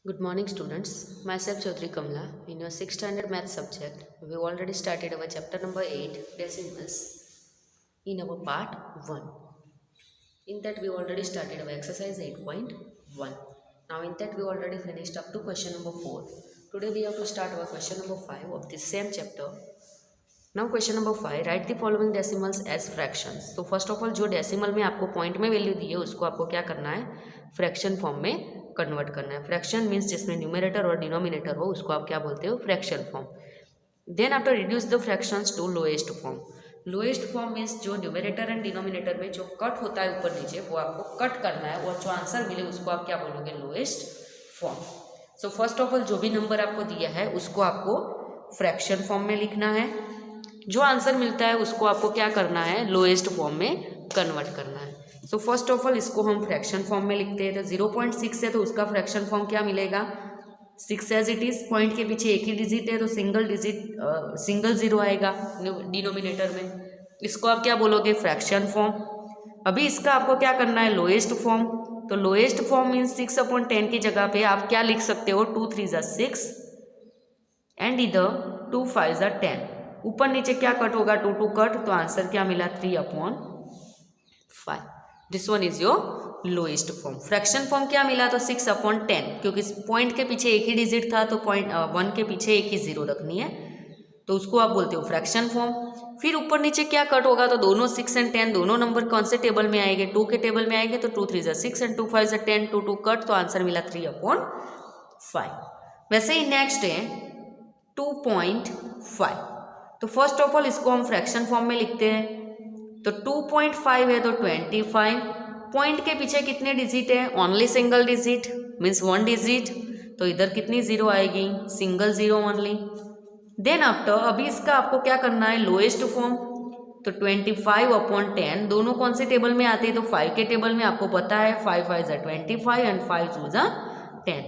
Good morning, students. Myself Chaudhary Kamla. In your 6th standard math subject, we already started our chapter number 8, decimals, in our part 1. In that, we already started our exercise 8.1. Now, in that, we already finished up to question number 4. Today, we have to start our question number 5 of this same chapter. Now, question number 5, write the following decimals as fractions. तो first of all जो decimal में आपको point में value दी है उसको आपको क्या करना है, फ्रैक्शन फॉर्म में कन्वर्ट करना है. फ्रैक्शन मीन्स जिसमें न्यूमरेटर और डिनोमिनेटर हो उसको आप क्या बोलते हो, fraction form. Then after reduce the fractions to lowest form. Lowest form means जो न्यूमरेटर एंड डिनोमिनेटर में जो कट होता है ऊपर नीचे वो आपको कट करना है और जो आंसर मिले उसको आप क्या बोलोगे, lowest form. So first of all जो भी नंबर आपको दिया है उसको आपको फ्रैक्शन फॉर्म में लिखना है. जो आंसर मिलता है उसको आपको क्या करना है, लोएस्ट फॉर्म में कन्वर्ट करना है. सो फर्स्ट ऑफ ऑल इसको हम फ्रैक्शन फॉर्म में लिखते हैं. तो 0.6 है तो उसका फ्रैक्शन फॉर्म क्या मिलेगा, 6 एज इट इज. पॉइंट के पीछे एक ही डिजिट है तो सिंगल जीरो आएगा डिनोमिनेटर में. इसको आप क्या बोलोगे, फ्रैक्शन फॉर्म. अभी इसका आपको क्या करना है, लोएस्ट फॉर्म. तो लोएस्ट फॉर्म मीन्स 6/10 की जगह पे आप क्या लिख सकते हो, 2 3 ज़ा 6 एंड इधर 2 5 ज़ा 10. ऊपर नीचे क्या कट होगा, 2 2 कट, तो आंसर क्या मिला, 3/5. This one is your lowest form. Fraction form क्या मिला, तो 6/10, क्योंकि पॉइंट के पीछे एक ही डिजिट था तो पॉइंट 1 के पीछे एक ही जीरो रखनी है तो उसको आप बोलते हो फ्रैक्शन फॉर्म. फिर ऊपर नीचे क्या कट होगा, तो दोनों 6 एंड 10 दोनों नंबर कौन से टेबल में आएंगे, 2 के टेबल में आएंगे. तो 2 3 ज़ा 6 एंड 2 5 ज़ा 10, 2 2 कट, तो आंसर मिला 3/5. वैसे ही नेक्स्ट है 2.5. तो फर्स्ट ऑफ ऑल इसको हम फ्रैक्शन फॉर्म में लिखते हैं. तो 2.5 है तो 25. पॉइंट के पीछे कितने डिजिट है, only single digit means 1 digit. तो इधर कितनी जीरो आएगी, single zero only. Then after अभी इसका आपको क्या करना है, लोएस्ट फॉर्म. तो 25/10 दोनों कौन से टेबल में आते हैं, तो 5 के टेबल में. आपको पता है 5 5 ज़ा 25 एंड 5 2 ज़ा 10.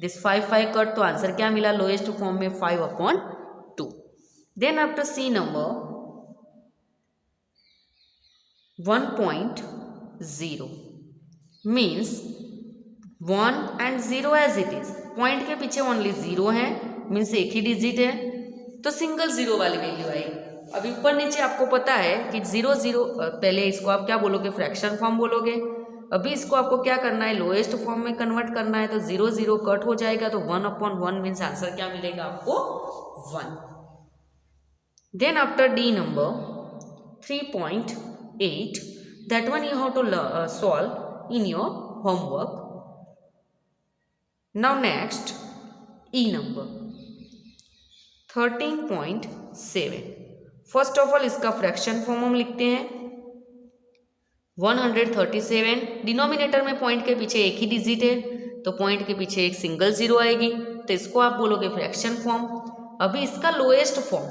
दिस 5 5 कट, तो आंसर क्या मिला लोएस्ट फॉर्म में, 5/2. Then after C number 1.0 means 1 and 0 as it is. Point के पीछे ओनली 0 है मीन्स एक ही डिजिट है तो सिंगल जीरो वाली वैल्यू आएगी. अभी ऊपर नीचे आपको पता है कि 0 0, पहले इसको आप क्या बोलोगे, फ्रैक्शन फॉर्म बोलोगे. अभी इसको आपको क्या करना है, लोएस्ट फॉर्म में कन्वर्ट करना है. तो 0 0 कट हो जाएगा तो 1/1 मीन्स आंसर क्या मिलेगा आपको, 1. Then after D number 3.8, that one you have to solve in your homework. Now next E number 13.7. First of all इसका फ्रैक्शन फॉर्म हम लिखते हैं 137. डिनोमिनेटर में पॉइंट के पीछे एक ही डिजिट है तो पॉइंट के पीछे एक सिंगल जीरो आएगी तो इसको आप बोलोगे फ्रैक्शन फॉर्म. अभी इसका लोएस्ट फॉर्म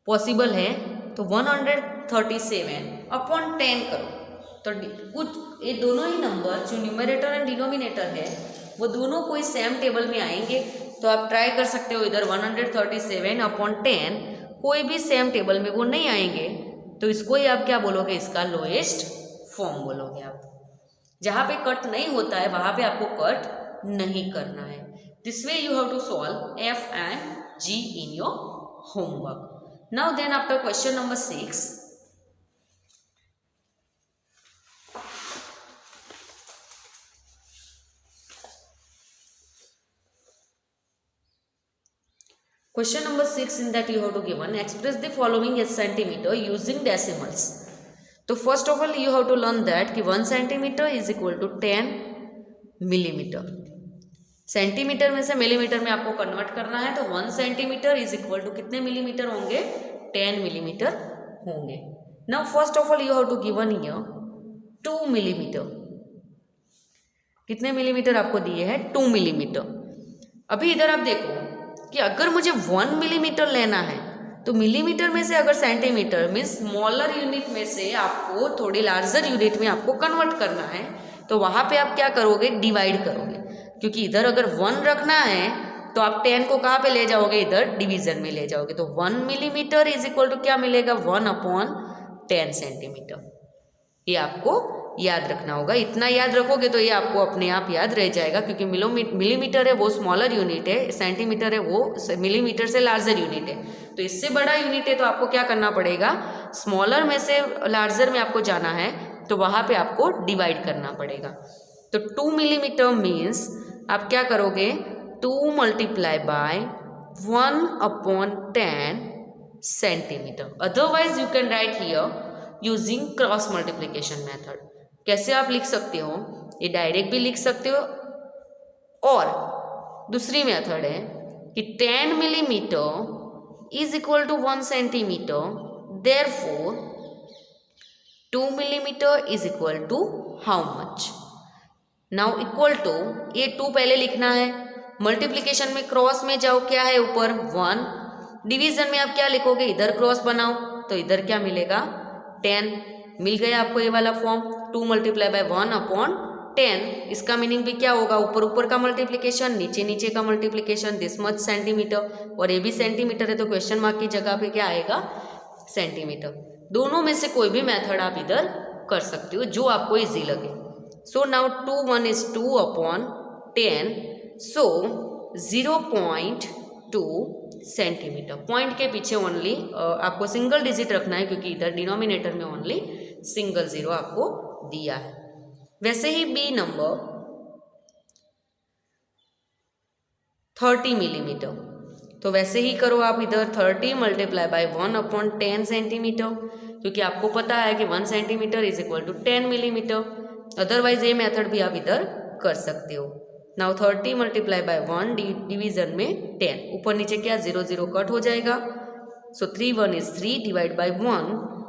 पॉसिबल है तो 137/10 करो. तो कुछ ये दोनों ही नंबर जो न्यूमरेटर एंड डिनोमिनेटर है वो दोनों कोई सेम टेबल में आएंगे तो आप ट्राई कर सकते हो. इधर 137/10 कोई भी सेम टेबल में वो नहीं आएंगे तो इसको ही आप क्या बोलोगे, इसका लोएस्ट फॉर्म बोलोगे आप. जहाँ पे कट नहीं होता है वहाँ पे आपको कट नहीं करना है. This way you have to solve F and G in your homework. Now then after question number 6, question number 6 in that you have to given express the following as centimeter using decimals. तो first of all you have to learn that कि 1 centimeter is equal to 10 millimeter. Centimetre में से millimetre में आपको convert करना है तो 1 centimetre is equal to कितने मिलीमीटर होंगे, 10 मिलीमीटर होंगे. Now first of all you have to given here 2 millimetre. कितने मिलीमीटर आपको दिए हैं, 2 मिलीमीटर. अभी इधर आप देखो कि अगर मुझे 1 मिलीमीटर लेना है तो मिलीमीटर में से अगर सेंटीमीटर मीन्स स्मॉलर यूनिट में से आपको थोड़ी लार्जर यूनिट में आपको कन्वर्ट करना है तो वहाँ पे आप क्या करोगे, डिवाइड करोगे. क्योंकि इधर अगर 1 रखना है तो आप 10 को कहाँ पे ले जाओगे, इधर डिवीजन में ले जाओगे. तो 1 मिलीमीटर इज इक्वल टू क्या मिलेगा, 1/10 सेंटीमीटर. ये आपको याद रखना होगा। इतना याद रखोगे तो ये आपको अपने आप याद रह जाएगा, क्योंकि मिलीमीटर है वो स्मॉलर यूनिट है, सेंटीमीटर है वो मिलीमीटर से लार्जर यूनिट है। तो इससे बड़ा यूनिट है तो आपको क्या करना पड़ेगा, स्मॉलर में से लार्जर में आपको जाना है तो वहाँ पे आपको डिवाइड करना पड़ेगा। तो 2 मिलीमीटर मीन्स आप क्या करोगे, 2 multiply by 1/10 centimetre. Otherwise you can write here using cross multiplication method. कैसे आप लिख सकते हो, ये डायरेक्ट भी लिख सकते हो, और दूसरी मेथड है कि 10 millimetre is equal to 1 centimetre, therefore 2 millimetre is equal to how much. Now equal to, ये 2 पहले लिखना है, मल्टीप्लिकेशन में क्रॉस में जाओ, क्या है ऊपर 1, डिवीजन में आप क्या लिखोगे, इधर क्रॉस बनाओ तो इधर क्या मिलेगा 10, मिल गया आपको ये वाला फॉर्म 2 मल्टीप्लाई बाय 1/10। इसका मीनिंग भी क्या होगा, ऊपर ऊपर का मल्टीप्लिकेशन, नीचे नीचे का मल्टीप्लिकेशन, दिस मच सेंटीमीटर, और ये भी सेंटीमीटर है तो क्वेश्चन मार्क की जगह पे क्या आएगा सेंटीमीटर। दोनों में से कोई भी मेथड आप इधर कर सकते हो जो आपको इजी लगे। So now 2 1 is 2/10, so 0.2 centimetre. Point के पीछे ओनली आपको सिंगल डिजिट रखना है, क्योंकि इधर डिनोमिनेटर में ओनली सिंगल 0 आपको दिया है। वैसे ही बी नंबर 30 मिलीमीटर, तो वैसे ही करो आप इधर 30 मल्टीप्लाई बाय 1/10 सेंटीमीटर, क्योंकि आपको पता है कि 1 centimetre is equal to 10 millimetre. Otherwise ये मेथड भी आप इधर कर सकते हो। नाउ 30 मल्टीप्लाई बाय 1 डिवीजन में 10, ऊपर नीचे क्या 0 0 कट हो जाएगा, सो 3 1 is 3 डिवाइड बाय 1,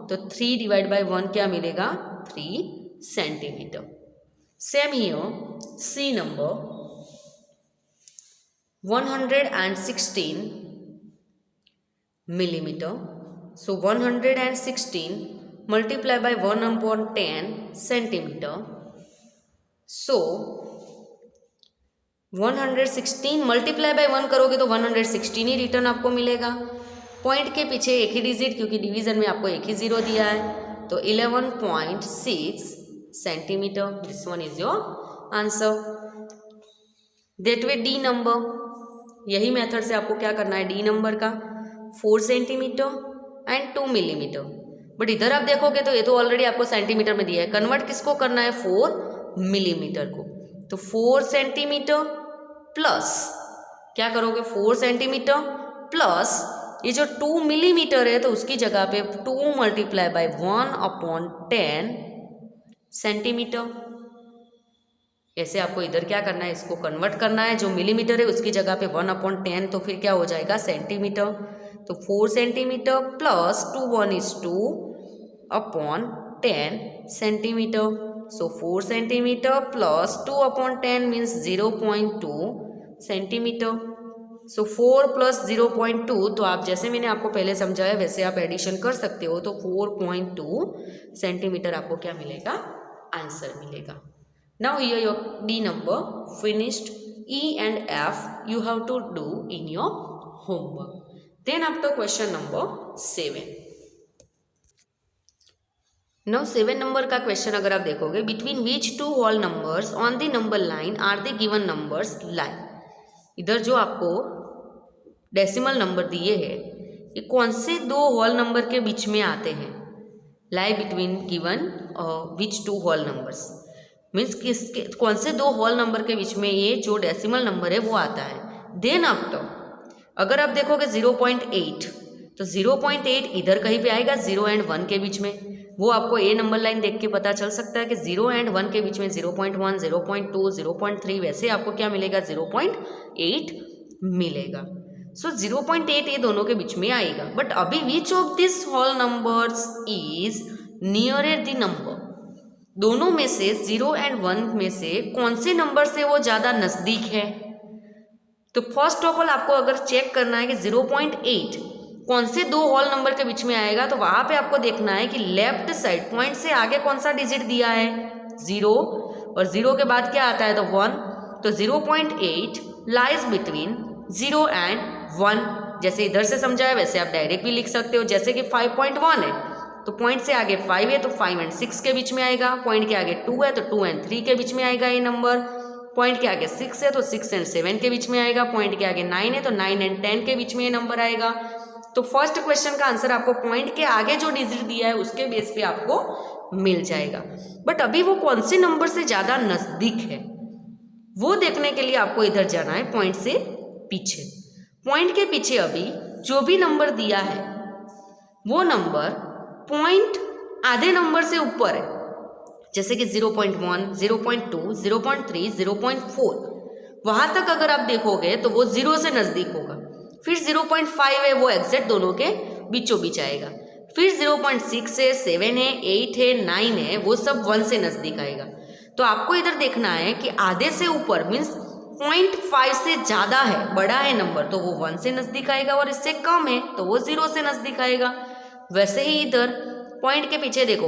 तो 3 डिवाइड बाय 1 क्या मिलेगा 3 centimetre. Same here C number 116 millimetre, so 116 multiply by 1/10 centimetre, so 116 multiply by 1 करोगे तो 116 ही रिटर्न आपको मिलेगा। पॉइंट के पीछे एक ही डिजिट, क्योंकि डिवीजन में आपको एक ही 0 दिया है, तो 11.6 centimetre. This one is your answer. That way D number, यही मेथड से आपको क्या करना है, डी नंबर का 4 सेंटीमीटर एंड 2 मिलीमीटर। बट इधर आप देखोगे तो ये तो ऑलरेडी आपको सेंटीमीटर में दिया है, कन्वर्ट किसको करना है 4 मिलीमीटर को। तो 4 सेंटीमीटर प्लस क्या करोगे 4 सेंटीमीटर प्लस ये जो 2 मिलीमीटर है तो उसकी जगह पे 2 मल्टीप्लाई बाय 1/10 सेंटीमीटर। ऐसे आपको इधर क्या करना है, इसको कन्वर्ट करना है, जो मिलीमीटर है उसकी जगह पे 1/10, तो फिर क्या हो जाएगा सेंटीमीटर। तो 4 centimetre plus 2 1 is 2/10 centimetre. So 4 centimetre plus 2/10 means 0.2 centimetre. So 4 plus 0.2, तो आप जैसे मैंने आपको पहले समझाया वैसे आप एडिशन कर सकते हो, तो 4.2 सेंटीमीटर आपको क्या मिलेगा, आंसर मिलेगा। Now here your D number finished. E and F you have to do in your homework. Then after question number 7. Now 7 number का क्वेश्चन अगर आप देखोगे, between which two whole numbers on the number line are the given numbers lie. इधर जो आपको decimal number दिए हैं ये कौन से दो होल नंबर के बीच में आते हैं, lie between given which two whole numbers means किसके कौन से दो होल नंबर के बीच में ये जो डेसिमल नंबर है वो आता है। देन आफ्टर अगर आप देखोगे 0.8, तो 0.8 इधर कहीं पे आएगा 0 and 1 के बीच में, वो आपको ए नंबर लाइन देख के पता चल सकता है कि 0 and 1 के बीच में 0.1, 0.2, 0.3, वैसे आपको क्या मिलेगा 0.8 मिलेगा। सो 0.8 ये दोनों के बीच में आएगा। बट अभी which of this whole numbers is nearer the number, दोनों में से 0 and 1 में से कौन से नंबर से वो ज़्यादा नज़दीक है। तो फर्स्ट ऑफ ऑल आपको अगर चेक करना है कि 0.8 कौन से दो होल नंबर के बीच में आएगा, तो वहाँ पे आपको देखना है कि लेफ्ट साइड पॉइंट से आगे कौन सा डिजिट दिया है 0, और 0 के बाद क्या आता है तो 1, तो 0.8 लाइज बिटवीन 0 and 1। जैसे इधर से समझा है वैसे आप डायरेक्ट भी लिख सकते हो, जैसे कि 5.1 है तो पॉइंट से आगे 5 है तो 5 एंड 6 के बीच में आएगा, पॉइंट के आगे 2 है तो 2 एंड 3 के बीच में आएगा ये नंबर, पॉइंट के आगे 6 है तो 6 एंड 7 के बीच में आएगा, पॉइंट के आगे 9 है तो 9 एंड 10 के बीच में ये नंबर आएगा। तो फर्स्ट क्वेश्चन का आंसर आपको पॉइंट के आगे जो डिजिट दिया है उसके बेस पे आपको मिल जाएगा। बट अभी वो कौन से नंबर से ज़्यादा नज़दीक है वो देखने के लिए आपको इधर जाना है पॉइंट से पीछे। पॉइंट के पीछे अभी जो भी नंबर दिया है वो नंबर पॉइंट आधे नंबर से ऊपर है, जैसे कि 0.1, 0.2, 0.3, 0.4, वहाँ तक अगर आप देखोगे तो वो 0 से नज़दीक होगा। फिर 0.5 है वो एग्जैक्ट दोनों के बीचों बीच आएगा। फिर 0.6 है, 7 है, 8 है, 9 है, वो सब 1 से नज़दीक आएगा। तो आपको इधर देखना है कि आधे से ऊपर मीन्स 0.5 से ज़्यादा है, बड़ा है नंबर, तो वो 1 से नज़दीक आएगा, और इससे कम है तो वो 0 से नज़दीक आएगा। वैसे ही इधर पॉइंट के पीछे देखो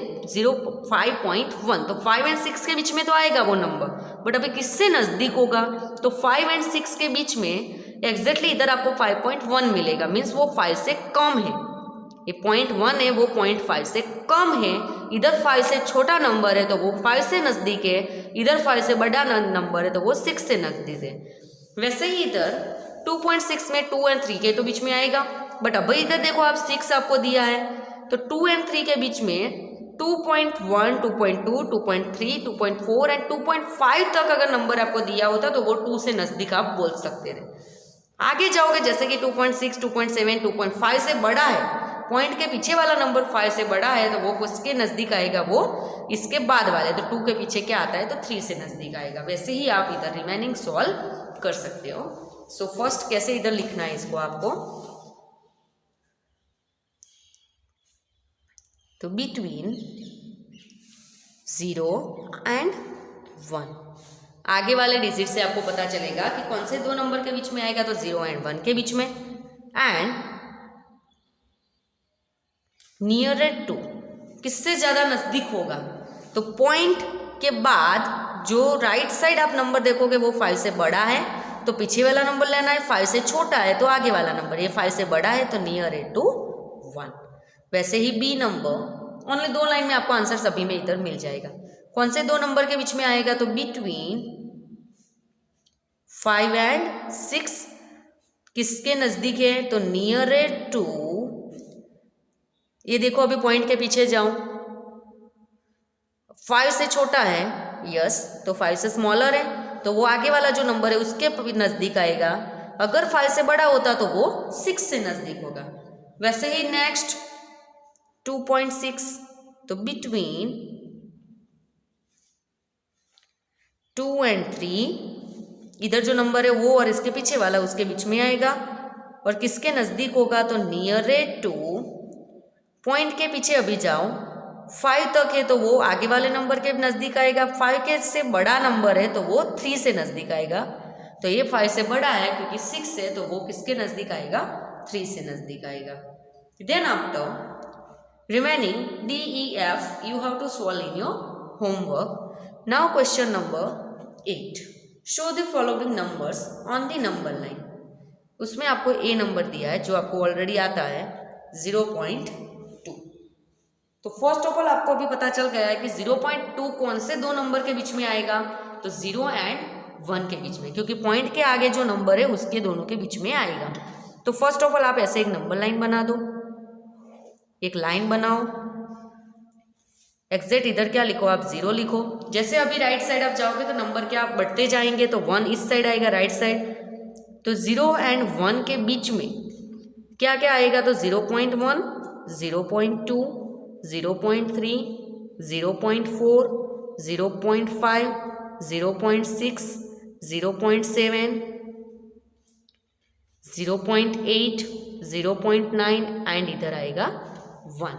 5.1, तो 5 एंड 6 के बीच में तो आएगा वो नंबर, बट अभी किससे नज़दीक होगा, तो 5 एंड 6 के बीच में एग्जैक्टली इधर आपको 5.1 मिलेगा, मीन्स वो 5 से कम है। ये 0.1 है वो 0.5 से कम है, इधर 5 से छोटा नंबर है तो वो 5 से नज़दीक है, इधर 5 से बड़ा नंबर है तो वो 6 से नज़दीक है। वैसे ही इधर 2.6 में 2 एंड 3 के तो बीच में आएगा, बट अब इधर देखो आप 6 आपको दिया है तो 2 एंड 3 के बीच में 2.1, 2.2, 2.3, 2.4 एंड 2.5 तक अगर नंबर आपको दिया होता तो वो 2 से नज़दीक आप बोल सकते थे। आगे जाओगे जैसे कि 2.6, 2.7, 2.5 से बड़ा है, पॉइंट के पीछे वाला नंबर 5 से बड़ा है तो वो किसके नज़दीक आएगा, वो इसके बाद वाले, तो 2 के पीछे क्या आता है तो 3 से नज़दीक आएगा। वैसे ही आप इधर रिमेनिंग सॉल्व कर सकते हो। सो फर्स्ट कैसे इधर लिखना है इसको आपको, तो बिटवीन 0 एंड 1, आगे वाले डिजिट से आपको पता चलेगा कि कौन से दो नंबर के बीच में आएगा, तो 0 एंड 1 के बीच में। एंड नियरेट टू, किससे ज़्यादा नज़दीक होगा, तो पॉइंट के बाद जो राइट साइड आप नंबर देखोगे वो 5 से बड़ा है तो पीछे वाला नंबर लेना है, 5 से छोटा है तो आगे वाला नंबर, ये 5 से बड़ा है तो नियरेट टू 1। वैसे ही बी नंबर ओनली 2 लाइन में आपको आंसर सभी में इधर मिल जाएगा। कौन से दो नंबर के बीच में आएगा, तो बिटवीन 5 एंड 6 किसके नज़दीक है, तो नियरेट टू, ये देखो अभी पॉइंट के पीछे जाऊं, 5 से छोटा है, यस, तो 5 से स्मॉलर है तो वो आगे वाला जो नंबर है उसके नज़दीक आएगा। अगर 5 से बड़ा होता तो वो 6 से नज़दीक होगा। वैसे ही नेक्स्ट 2.6, तो बिटवीन 2 एंड 3, इधर जो नंबर है वो और इसके पीछे वाला उसके बीच में आएगा, और किसके नज़दीक होगा, तो नियरेट टू, पॉइंट के पीछे अभी जाओ 5 तक है तो वो आगे वाले नंबर के नज़दीक आएगा, 5 के से बड़ा नंबर है तो वो 3 से नज़दीक आएगा, तो ये 5 से बड़ा है क्योंकि 6 है तो वो किसके नज़दीक आएगा, 3 से नज़दीक आएगा। Then after remaining D, E, F you have to solve in your homework. Now question number 8, show the following numbers on the number line. उसमें आपको A नंबर दिया है जो आपको ऑलरेडी आता है 0.2। तो फर्स्ट ऑफ ऑल आपको अभी पता चल गया है कि 0.2 कौन से दो नंबर के बीच में आएगा, तो 0 एंड 1 के बीच में, क्योंकि पॉइंट के आगे जो नंबर है उसके दोनों के बीच में आएगा। तो फर्स्ट ऑफ ऑल आप ऐसे एक नंबर लाइन बना दो, एक लाइन बनाओ, एग्जैक्ट इधर क्या लिखो, आप 0 लिखो। जैसे अभी राइट साइड आप जाओगे तो नंबर क्या आप बढ़ते जाएंगे, तो 1 इस साइड आएगा राइट साइड, तो 0 एंड 1 के बीच में क्या क्या आएगा, तो 0.1, 0.2, 0.3, 0.4, 0.5, 0.6, 0.7, 0.8, 0.9 एंड इधर आएगा 1।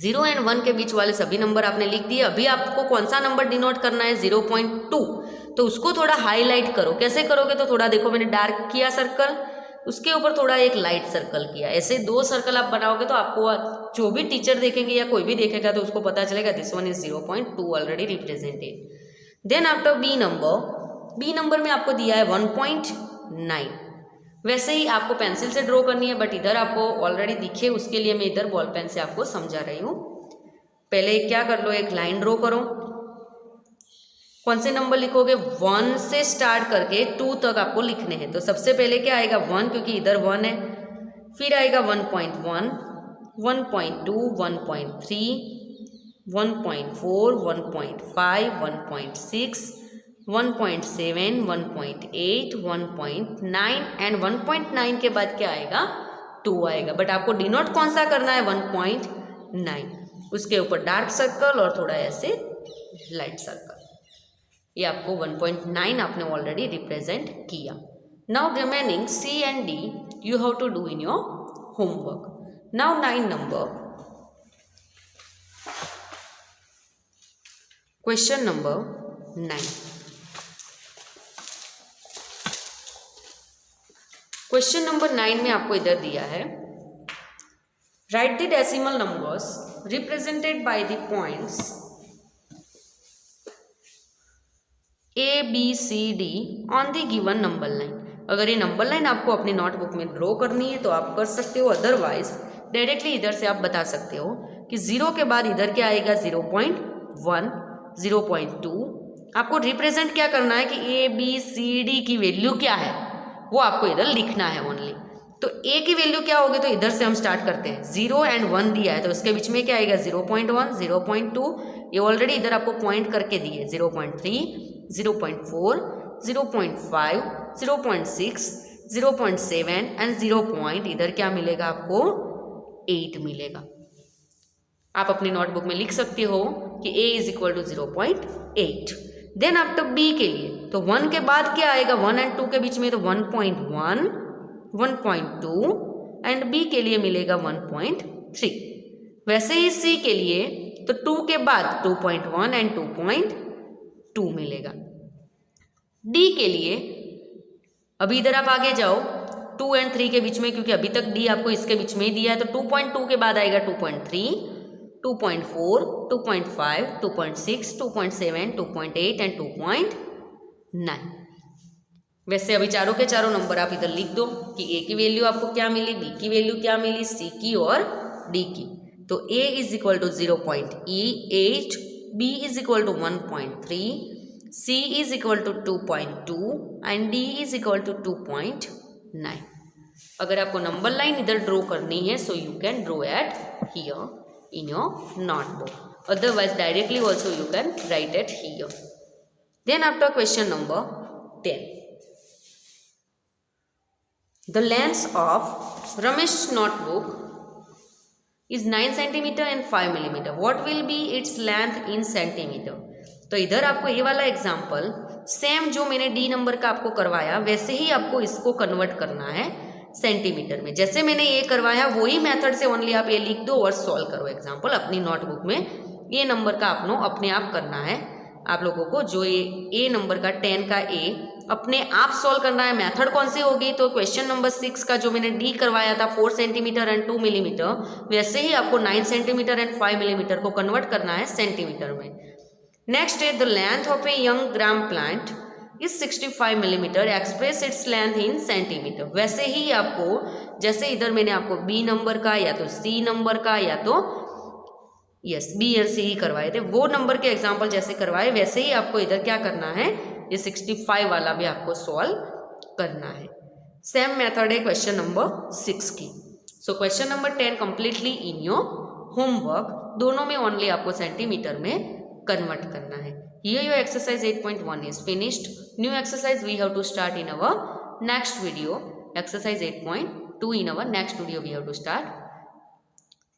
0 एंड 1 के बीच वाले सभी नंबर आपने लिख दिए। अभी आपको कौन सा नंबर डिनोट करना है, 0.2, तो उसको थोड़ा हाईलाइट करो। कैसे करोगे, तो थोड़ा देखो मैंने डार्क किया सर्कल, उसके ऊपर थोड़ा एक लाइट सर्कल किया, ऐसे 2 सर्कल आप बनाओगे तो आपको जो भी टीचर देखेंगे या कोई भी देखेगा तो उसको पता चलेगा this one is 0.2 already represented. Then after B number में आपको दिया है 1.9। वैसे ही आपको पेंसिल से ड्रॉ करनी है, बट इधर आपको ऑलरेडी दिखे उसके लिए मैं इधर बॉल पेन से आपको समझा रही हूँ। पहले क्या कर लो, एक लाइन ड्रॉ करो। कौन से नंबर लिखोगे? 1 से स्टार्ट करके 2 तक आपको लिखने हैं। तो सबसे पहले क्या आएगा? 1, क्योंकि इधर 1 है। फिर आएगा 1.1, 1.2, 1.3, 1.4, 1.5, 1.6, 1.7, 1.8, 1.9 एंड 1.9 के बाद क्या आएगा? 2 आएगा। बट आपको डिनोट कौन सा करना है? 1.9। उसके ऊपर डार्क सर्कल और थोड़ा ऐसे लाइट सर्कल। ये आपको 1.9 आपने ऑलरेडी रिप्रेजेंट किया। Now remaining C and D you have to do in your homework. Now 9 number. Question number 9. Question number 9 में आपको इधर दिया है, right the decimal numbers represented by the points A, B, C, D on the given number line. अगर ये number line आपको अपनी notebook में ड्रॉ करनी है तो आप कर सकते हो, अदरवाइज डायरेक्टली इधर से आप बता सकते हो कि 0 के बाद इधर क्या आएगा? 0.1, 0.2। आपको रिप्रेजेंट क्या करना है कि A, B, C, D की वैल्यू क्या है वो आपको इधर लिखना है ओनली। तो A की वैल्यू क्या होगी? तो इधर से हम स्टार्ट करते हैं। 0 and 1 दिया है तो उसके बीच में क्या आएगा? 0.1, 0.2, ये ऑलरेडी इधर आपको पॉइंट करके दिए। 0.3, 0.4, 0.5, 0.6, 0.7 एंड 0. इधर क्या मिलेगा आपको? 8 मिलेगा। आप अपनी नोटबुक में लिख सकते हो कि A is equal to 0.8। Then after B के लिए तो 1 के बाद क्या आएगा? 1 and 2 के बीच में तो 1.1, 1.2 एंड B के लिए मिलेगा 1.3। वैसे ही C के लिए तो 2 के बाद 2.1 एंड 2.2 मिलेगा। D के लिए अभी इधर आप आगे जाओ 2 and 3 के बीच में, क्योंकि अभी तक D आपको इसके बीच में ही दिया है, तो 2.2 के बाद आएगा 2.3, 2.4, 2.5, 2.6, 2.7, 2.8 एंड 2.9। वैसे अभी चारों के चारों नंबर आप इधर लिख दो कि A की वैल्यू आपको क्या मिली, B की वैल्यू क्या मिली, C की और D की। तो A is equal to 0.8, B is equal to 1.3, C is equal to 2.2 and D is equal to 2.9। अगर आपको नंबर लाइन इधर ड्रॉ करनी है so you can draw at here in your notebook, otherwise directly also you can write it here. Then after question number 10, the length of Ramesh's notebook is 9 cm and 5 mm. What will be its length in centimeter? तो इधर आपको ये वाला example same जो मैंने D number का आपको करवाया वैसे ही आपको इसको कन्वर्ट करना है सेंटीमीटर में। जैसे मैंने ये करवाया वही मेथड से ओनली आप ये लिख दो और सॉल्व करो एग्जाम्पल अपनी नोटबुक में। ये नंबर का आपको अपने आप करना है आप लोगों को। जो ये ए नंबर का 10 का A अपने आप सॉल्व करना है। मेथड कौन सी होगी? तो क्वेश्चन नंबर 6 का जो मैंने D करवाया था 4 सेंटीमीटर एंड 2 मिलीमीटर, वैसे ही आपको 9 सेंटीमीटर एंड 5 मिलीमीटर को कन्वर्ट करना है सेंटीमीटर में। नेक्स्ट है the length of a young gram plant is 65 millimetre, express its length in centimetre. वैसे ही आपको जैसे इधर मैंने आपको B नंबर का या तो C नंबर का या तो यस B और C ही करवाए थे, वो नंबर के एग्जाम्पल जैसे करवाए वैसे ही आपको इधर क्या करना है, ये 65 वाला भी आपको सॉल्व करना है। सेम मेथड है क्वेश्चन नंबर 6 की। So question number 10 completely in your homework, दोनों में ओनली आपको सेंटीमीटर में कन्वर्ट करना है। Here your exercise 8.1 is finished. New exercise we have to start in our next video. Exercise 8.2 in our next video we have to start.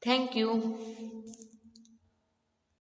Thank you.